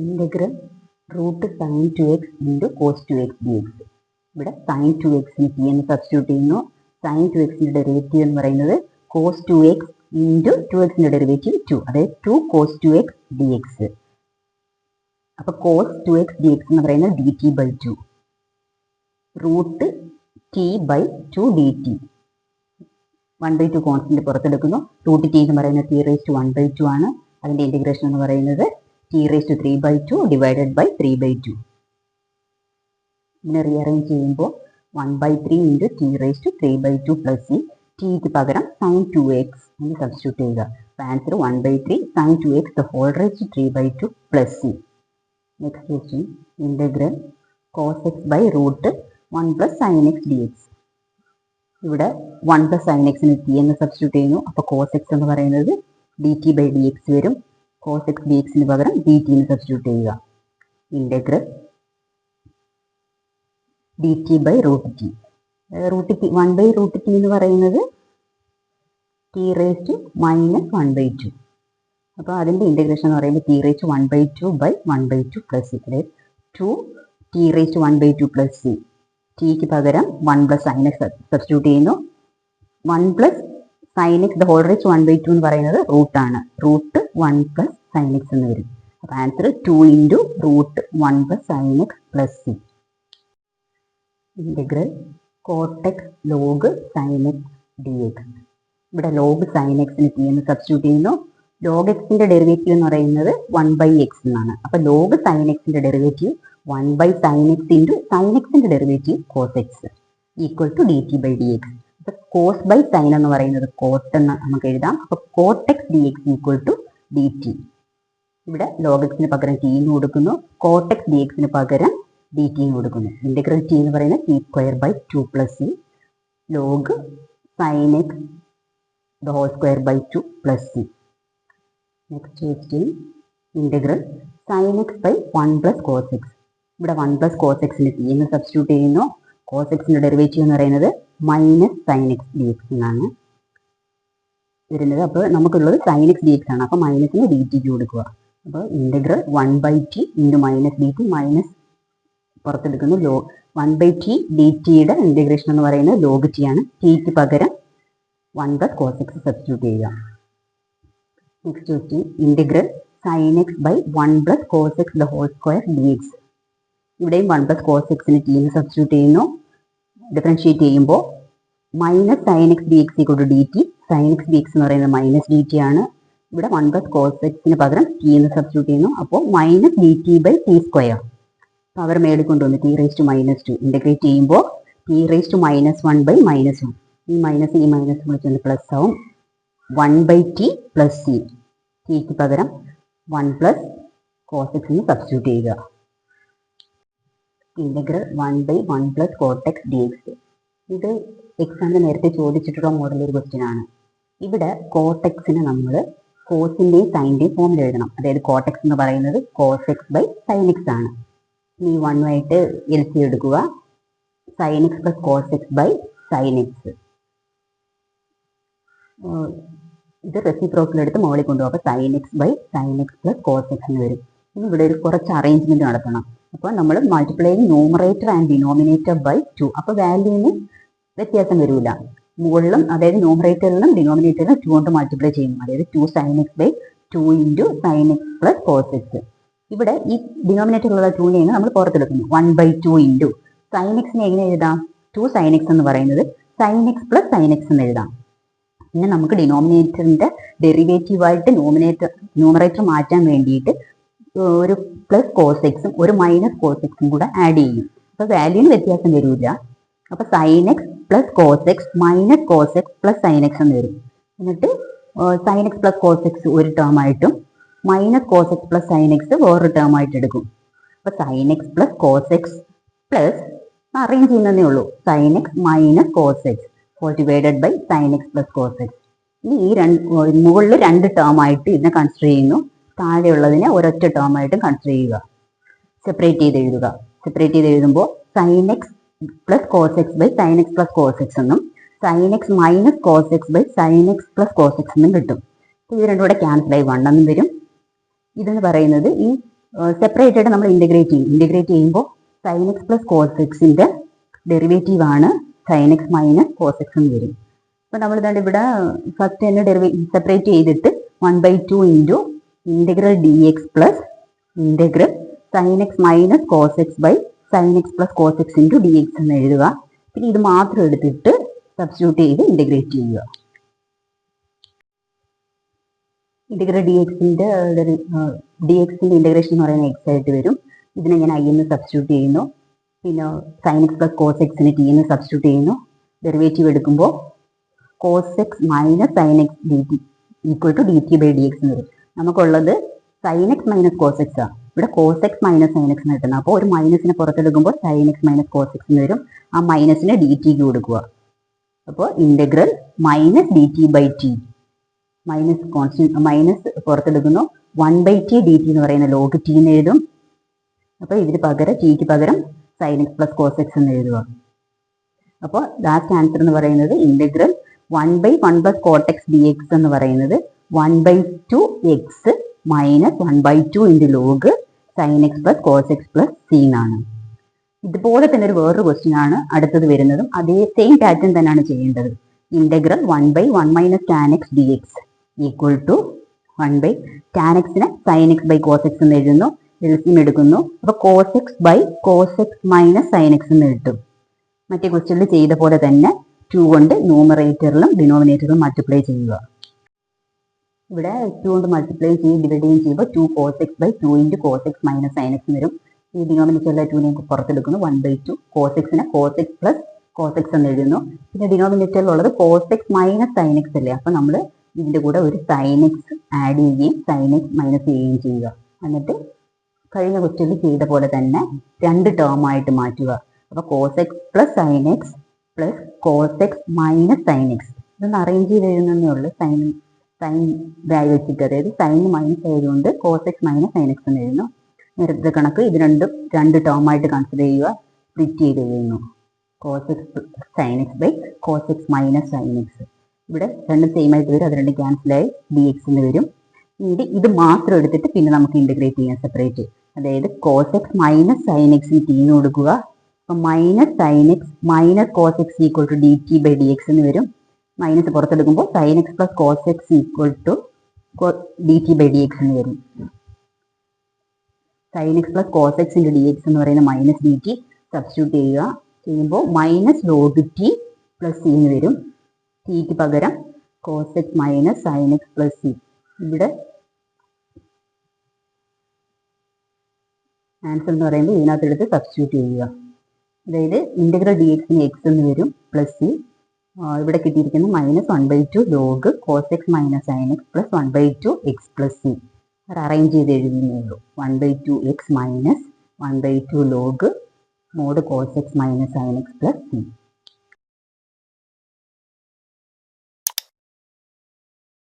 Integral root sine two x into cos two x d x. ഇവിടെ sine two എക്സിന് t എന്ന് substitute ചെയ്യുന്നു. Sine two എക്സിന്റെ derivative എന്ന് പറയുന്നത് cos two x into two എക്സിന്റെ ഡെറിവേറ്റീവ് ടു, അതായത് two cos two x d x. അപ്പൊ cos two x d x എന്ന് പറയുന്നത് d t by two, root t by two d t. 1/2 constant പുറത്തെടുക്കുന്നു. Root t എന്ന് പറയുന്നത് t raise to 1/2 ആണ്. അതിന്റെ ഇന്റഗ്രേഷൻ എന്ന് പറയുന്നത് t raise to 3/2 divided by 3/2. ഇതിനെ റീഅറേഞ്ച് ചെയ്യുമ്പോൾ 1/3 into t raise to 3/2 plus c. ടിക്ക് പകരം സൈൻ 2x എന്ന് സബ്സ്റ്റിറ്റ്യൂട്ട് ചെയ്യുക. അപ്പോൾ answer 1/3 sine 2x the whole raise to 3/2 plus c. Next question, integral cos x by root 1 plus sine x d x. ഇവിടെ 1 plus sine എക്സിന് t എന്ന് substitute ചെയ്യുന്നു. അപ്പോൾ കോസ് എക്സ് എന്ന് പറയുന്നത് d t by d x വരും. Cos x d എക്സിന് പകരം ഡി ടി എന്ന് സബ്സ്റ്റിറ്റ്യൂട്ട് ചെയ്യുക. Integral d t by root t. Root t 1/√t എന്ന് പറയുന്നത് ടി റേസ് ടു മൈനസ് 1/2. അപ്പോൾ അതിൻ്റെ ഇൻ്റഗ്രേഷൻ എന്ന് പറയുമ്പോൾ t raise to 1/2 by 1/2 plus c, അതായത് 2 t raise to 1/2 plus c. ടിക്ക് പകരം 1 പ്ലസ് സൈൻ എക്സ് സബ്സ്റ്റിറ്റ്യൂട്ട് ചെയ്യുന്നു. 1 plus sine x the whole raise to 1/2 എന്ന് പറയുന്നത് റൂട്ടാണ്. റൂട്ട് 1 പ്ലസ് സൈൻ എക്സ് എന്ന് വരും. അപ്പോൾ answer 2 into root 1 plus sine x plus c. Integral cot x log sine x d x. ഇവിടെ ലോഗ് സൈൻ എക്സിന് t എന്ന് സബ്സ്റ്റിറ്റ്യൂട്ട് ചെയ്യുന്നു. ലോഗ് എക്സിന്റെ ഡെറിവേറ്റീവ് എന്ന് പറയുന്നത് 1/x എന്നാണ്. അപ്പോൾ ലോഗ് സൈൻ എക്സിന്റെ derivative 1/sin x into sine എക്സിന്റെ derivative cos x equal to d t by d x. അപ്പോൾ കോസ് ബൈ സൈൻ എന്ന് പറയുന്നത് കോട്ട് എന്ന് നമുക്ക് എഴുതാം. അപ്പോൾ cot x d x equal to d t. ഇവിടെ ലോഗ് എക്സിന് പകരം ടി എന്ന് കൊടുക്കുന്നു. കോട്ടെക്സ് ഡി എക്സിന് പകരം ഡി ടി എന്ന് കൊടുക്കുന്നു. ഇന്റഗ്രൽ ടി എന്ന് പറയുന്നത് t square by 2 plus c log sine x the whole square by 2 plus c. Next question, integral sine x by 1 plus cos x. ഇവിടെ 1 പ്ലസ് കോസ് എക്സിന് t എന്ന് substitute ചെയ്യുന്നു. Cos എക്സിന്റെ derivative എന്ന് പറയുന്നത് minus sine x d x എന്നാണ് വരുന്നത്. അപ്പോൾ നമുക്കുള്ളത് സൈൻ എക്സ് ഡി എക്സ് ആണ്. അപ്പോൾ മൈനസിന് ഡി ടിക്ക് കൊടുക്കുക. അപ്പോൾ integral 1/t into minus d T, minus പുറത്തെടുക്കുന്നു. 1/t ഡി ടിയുടെ ഇന്റഗ്രേഷൻ എന്ന് പറയുന്നത് ലോഗ് ടി ആണ്. ടിക്ക് പകരം 1 പ്ലസ് കോസ് എക്സ് സബ്സ്റ്റിറ്റ്യൂട്ട് ചെയ്യുക. Next question, integral sine x by 1 plus cos x the whole square d x. ഇവിടെയും 1 പ്ലസ് കോസ് എക്സിന് ടി എന്ന് സബ്സ്റ്റിറ്റ്യൂട്ട് ചെയ്യുന്നു. ഡിഫറൻഷിയേറ്റ് ചെയ്യുമ്പോൾ minus sine x d x equal to d t. Sine x d x എന്ന് പറയുന്നത് minus d T ആണ്. ഇവിടെ 1 plus cos എക്സിന് പകരം ടി എന്ന് സബ്സ്റ്റിറ്റ്യൂട്ട് ചെയ്യുന്നു. അപ്പോൾ minus d t by t square. Power മേടിക്കൊണ്ടുവന്ന് t raise to minus 2 integrate ചെയ്യുമ്പോൾ ടി റേസ് ടു -1 ബൈ -1. ഈ മൈനസ് വിളിച്ചൊന്ന് പ്ലസ് ആവും. 1/t plus c. ടിക്ക് പകരം 1 പ്ലസ് കോസ് എക്സിന് സബ്സ്റ്റിറ്റ്യൂട്ട് ചെയ്യുക. Integral 1/1 plus cortex d X. ഇത് എക്സാമിന് നേരത്തെ ചോദിച്ചിട്ടുള്ള മോഡൽ ഒരു ക്വസ്റ്റ്യൻ ആണ്. ഇവിടെ കോട്ടെക്സിന് നമ്മൾ കോസിൻ്റെയും സൈൻ്റെയും ഫോമിൽ എഴുതണം. അതായത് കോട്ടെക്സ് എന്ന് പറയുന്നത് cos x by sine x ആണ്. ഈ 1 എൽ സി എടുക്കുക. Sine x plus cos x by sine x. ഇത് റെസിപ്രോക്കൽ എടുത്ത് മുകളിൽ കൊണ്ടുപോകും. അപ്പോൾ sine x by sine x plus cos x എന്ന് വരും. ഇനി ഇവിടെ ഒരു കുറച്ച് അറേഞ്ച്മെന്റ് നടത്തണം. അപ്പോൾ നമ്മൾ multiplying numerator and denominator by 2. അപ്പോൾ വാല്യൂവിന് വ്യത്യാസം വരില്ല. മുകളിലും അതായത് ന്യൂമറേറ്ററിലും ഡിനോമിനേറ്ററിലും 2 കൊണ്ട് മൾട്ടിപ്ലൈ ചെയ്യുന്നു. അതായത് 2 sine x by 2 into sine x plus cos x. ഇവിടെ ഈ ഡിനോമിനേറ്ററിലുള്ള 2നെ നമ്മൾ പുറത്തെടുക്കുന്നു. 1/2 ഇൻറ്റു സൈൻ എക്സിനെ എങ്ങനെ എഴുതാം? 2 സൈൻ എക്സ് എന്ന് പറയുന്നത് sine x plus sine x എന്ന് എഴുതാം. പിന്നെ നമുക്ക് ഡിനോമിനേറ്ററിന്റെ ഡെറിവേറ്റീവായിട്ട് ന്യൂമറേറ്റർ മാറ്റാൻ വേണ്ടിയിട്ട് ഒരു പ്ലസ് കോസ് എക്സും ഒരു മൈനസ് കോസ് എക്സും കൂടെ ആഡ് ചെയ്യും. അപ്പോൾ വാല്യൂവിന് വ്യത്യാസം വരില്ല. അപ്പോൾ sine x plus cos x minus cos x plus sine x എന്ന് വരും. എന്നിട്ട് sine x plus cos x ഒരു ടേം ആയിട്ടും minus cos x plus sine x വേറൊരു ടേം ആയിട്ട് എടുക്കും. അപ്പോൾ sine x plus cos x plus arrange ചെയ്യുന്നതേ ഉള്ളൂ. Sine x minus cos x whole divided by sine x plus cos x. ഇനി ഈ മുകളിൽ 2 ടേം ആയിട്ട് ഇതിനെ കൺസിഡർ ചെയ്യുന്നു. താഴെയുള്ളതിനെ ഒരൊറ്റ ടേം ആയിട്ട് കൺസിഡർ ചെയ്യുക. സെപ്പറേറ്റ് ചെയ്ത് എഴുതുക. സെപ്പറേറ്റ് ചെയ്ത് എഴുതുമ്പോൾ sine x plus cos x by sine x plus cos x എന്നും sine x minus cos x by sine x plus cos x എന്നും കിട്ടും. ഇത് രണ്ടും കൂടെ ക്യാൻസൽ ആയി 1 എന്നും വരും. ഇതെന്ന് പറയുന്നത് ഈ സെപ്പറേറ്റ് ആയിട്ട് നമ്മൾ ഇൻ്റഗ്രേറ്റ് ചെയ്യുമ്പോൾ സൈൻ എക്സ് പ്ലസ് കോസ് എക്സിൻ്റെ ഡെറിവേറ്റീവ് ആണ് sine x minus cos x എന്ന് വരും. അപ്പോൾ നമ്മൾ ഇതാണ്ട് ഇവിടെ ഫസ്റ്റ് തന്നെ സെപ്പറേറ്റ് ചെയ്തിട്ട് 1/2 into integral d x plus integral sine x minus cos x by sine x plus cos x into d x എന്ന് എഴുതുക. പിന്നെ ഇത് മാത്രം എടുത്തിട്ട് സബ്സ്റ്റിറ്റ്യൂട്ട് ചെയ്ത് ഇൻ്റഗ്രേറ്റ് ചെയ്യുക. ഇൻ്റഗ്രൽ ഡി എക്സിൻ്റെ ഇൻ്റഗ്രേഷൻ എന്ന് പറയുന്നത് എക്സ് ആയിട്ട് വരും. ഇതിനെ ഞാൻ ഐ എന്ന് സബ്സ്റ്റിറ്റ്യൂട്ട് ചെയ്യുന്നു. പിന്നെ സൈൻ എക്സ് പ്ലസ് കോസ് എക്സിന് ടി എന്ന് സബ്സ്റ്റിറ്റ്യൂട്ട് ചെയ്യുന്നു. ഡെറിവേറ്റീവ് എടുക്കുമ്പോൾ cos x minus sine x d t equal to d t by d x എന്ന് വരും. നമുക്കുള്ളത് sine x minus cos x ആണ്. ഇവിടെ cos x minus sine x എന്ന് കിട്ടുന്നത്. അപ്പോൾ ഒരു മൈനസിനെ പുറത്തെടുക്കുമ്പോൾ sine x minus cos x എന്ന് വരും. ആ മൈനസിനെ ഡി ടിക്ക് കൊടുക്കുക. അപ്പോൾ integral minus d t by t minus പുറത്തെടുക്കുന്നു. 1/t dt എന്ന് പറയുന്ന ലോഗ് ടി എന്ന് എഴുതും. അപ്പോൾ ഇതിന് പകരം ടിക്ക് പകരം sine x plus cos x എന്ന് എഴുതുക. അപ്പോൾ ലാസ്റ്റ് ആൻസർ എന്ന് പറയുന്നത് integral 1/1 plus cot x d x എന്ന് പറയുന്നത് 1/2 x minus 1/2 into log sine x plus cos x plus c എന്നാണ്. ഇതുപോലെ തന്നെ ഒരു വേറൊരു ക്വസ്റ്റ്യൻ ആണ് അടുത്തത് വരുന്നതും. അതേ സെയിം പാറ്റേൺ തന്നെയാണ് ചെയ്യേണ്ടത്. Integral 1/1 minus tan x d x equal to 1 tan എക്സിനെ sine x by cos x എന്ന് എഴുതുന്നു. എൽസിയം എടുക്കുന്നു. അപ്പോൾ cos x by cos x minus sine x എന്ന് കിട്ടും. മറ്റേ ക്വസ്റ്റ്യനിൽ ചെയ്ത പോലെ തന്നെ 2 കൊണ്ട് ന്യൂമറേറ്ററിലും ഡിനോമിനേറ്ററിലും മൾട്ടിപ്ലൈ ചെയ്യുക. ഇവിടെ 2 കൊണ്ട് മൾട്ടിപ്ലൈ ചെയ്ത് ഡിവൈഡ് ചെയ്യുമ്പോൾ 2 cos x by 2 into cos x minus sine x വരും. ഈ ഡിനോമിനേറ്ററിലെ 2നെ പുറത്തെടുക്കുന്നു. 1/2 കോസ് എക്സിനെ cos x plus cos x എന്ന് എഴുതുന്നു. പിന്നെ ഡിനോമിനേറ്ററിലുള്ളത് cos x minus sine x അല്ലേ. അപ്പോൾ നമ്മൾ ഇതിൻ്റെ കൂടെ ഒരു സൈൻ എക്സ് ആഡ് ചെയ്യുകയും സൈൻ എക്സ് മൈനസ് ചെയ്യുകയും ചെയ്യുക. എന്നിട്ട് കഴിഞ്ഞ ക്വസ്റ്റ്യനിൽ ചെയ്ത പോലെ തന്നെ 2 ടേം ആയിട്ട് മാറ്റുക. അപ്പോൾ cos x plus sine x plus cos x minus sine x ഇതൊന്ന് അറേഞ്ച് ചെയ്ത് എഴുതുന്നതേ ഉള്ളൂ. സൈൻ വാല്യൂ വെച്ചിട്ട്, അതായത് സൈൻ മൈനസ് ആയതുകൊണ്ട് cos x minus sine x എന്ന് എഴുതുന്നു. നേരത്തെ കണക്ക് ഇത് രണ്ടും 2 ടേം ആയിട്ട് കൺസിഡർ ചെയ്യുക. സ്പ്ലിറ്റ് ചെയ്ത് എഴുതുന്നു. Cos x sine x by cos x minus sine x. ഇവിടെ രണ്ടും സെയിം ആയിട്ട് വരും. അത് രണ്ടും ക്യാൻസലായി ഡി എക്സ് എന്ന് വരും. ഇത് മാത്രം എടുത്തിട്ട് പിന്നെ നമുക്ക് ഇൻ്റഗ്രേറ്റ് ചെയ്യാം സെപ്പറേറ്റ്. അതായത് കോസ് എക്സ് മൈനസ് സൈൻ എക്സിന് ടീന്ന് കൊടുക്കുക. അപ്പം minus sine x minus cos x equal to d t by d x എന്ന് വരും. മൈനസ് പുറത്തെടുക്കുമ്പോൾ sine x plus cos x equal to d t by d x എന്ന് വരും. Sine x plus cos x into d x എന്ന് പറയുന്ന minus d t substitute ചെയ്യുമ്പോൾ minus log t plus c എന്ന് വരും. ടിക്ക് പകരം cos x minus sine x plus c. ഇവിടെ ആൻസർ എന്ന് പറയുമ്പോൾ ഇതിനകത്തെടുത്ത് സബ്സ്റ്റിറ്റ്യൂട്ട് ചെയ്യുക. അതായത് ഇൻ്റഗ്രൽ ഡി എക്സിന് എക്സ് എന്ന് വരും പ്ലസ് സി. ഇവിടെ കിട്ടിയിരിക്കുന്നത് -1/2 log cos x minus sine x plus 1/2 x plus c. അത് അറേഞ്ച് ചെയ്ത് എഴുതുന്നേ ഉള്ളൂ. 1/2 x minus 1/2 log mod cos x minus sine x plus C.